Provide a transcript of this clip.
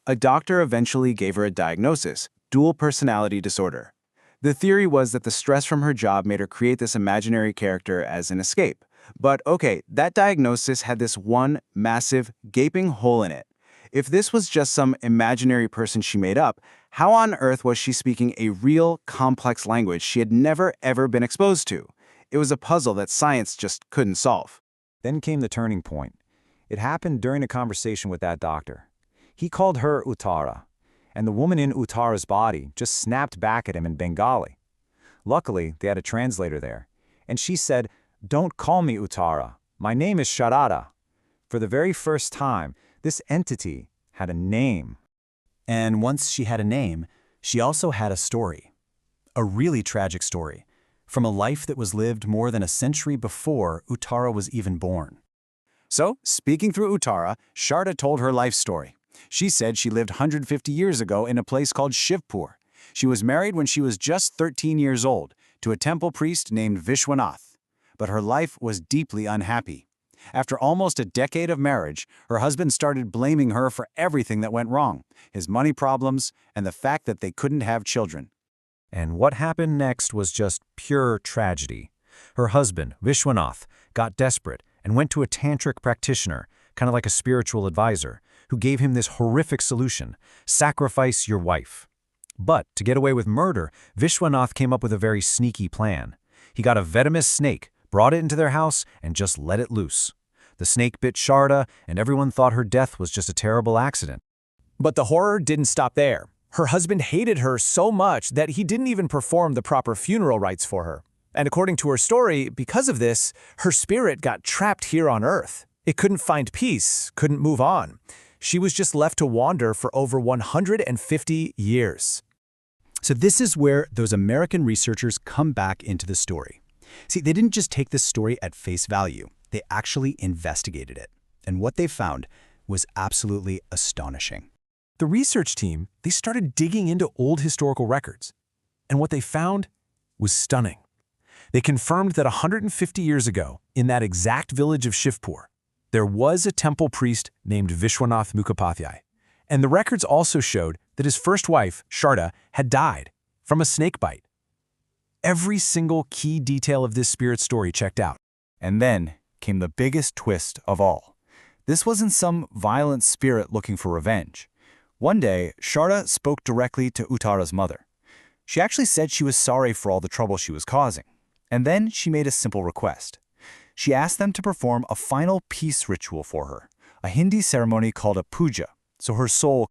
A doctor eventually gave her a diagnosis: dual personality disorder. The theory was that the stress from her job made her create this imaginary character as an escape. But okay, that diagnosis had this one massive, gaping hole in it. If this was just some imaginary person she made up, how on earth was she speaking a real, complex language she had never ever been exposed to? It was a puzzle that science just couldn't solve. Then came the turning point. It happened during a conversation with that doctor. He called her Uttara, and the woman in Uttara's body just snapped back at him in Bengali. Luckily, they had a translator there, and she said, "Don't call me Uttara. My name is Sharada." For the very first time, this entity had a name. And once she had a name, she also had a story. A really tragic story, from a life that was lived more than a century before Uttara was even born. So, speaking through Uttara, Sharda told her life story. She said she lived 150 years ago in a place called Shivpur. She was married when she was just 13 years old to a temple priest named Vishwanath. But her life was deeply unhappy. After almost a decade of marriage, her husband started blaming her for everything that went wrong, his money problems, and the fact that they couldn't have children. And what happened next was just pure tragedy. Her husband, Vishwanath, got desperate and went to a tantric practitioner, kind of like a spiritual advisor, who gave him this horrific solution: sacrifice your wife. But to get away with murder, Vishwanath came up with a very sneaky plan. He got a venomous snake, brought it into their house, and just let it loose. The snake bit Sharda, and everyone thought her death was just a terrible accident. But the horror didn't stop there. Her husband hated her so much that he didn't even perform the proper funeral rites for her. And according to her story, because of this, her spirit got trapped here on Earth. It couldn't find peace, couldn't move on. She was just left to wander for over 150 years. So this is where those American researchers come back into the story. See, they didn't just take this story at face value. They actually investigated it. And what they found was absolutely astonishing. The research team, they started digging into old historical records. And what they found was stunning. They confirmed that 150 years ago, in that exact village of Shivpur, there was a temple priest named Vishwanath Mukhopadhyay. And the records also showed that his first wife, Sharda, had died from a snake bite. Every single key detail of this spirit story checked out. And then came the biggest twist of all. This wasn't some violent spirit looking for revenge. One day, Sharda spoke directly to Uttara's mother. She actually said she was sorry for all the trouble she was causing. And then she made a simple request. She asked them to perform a final peace ritual for her, a Hindi ceremony called a puja, so her soul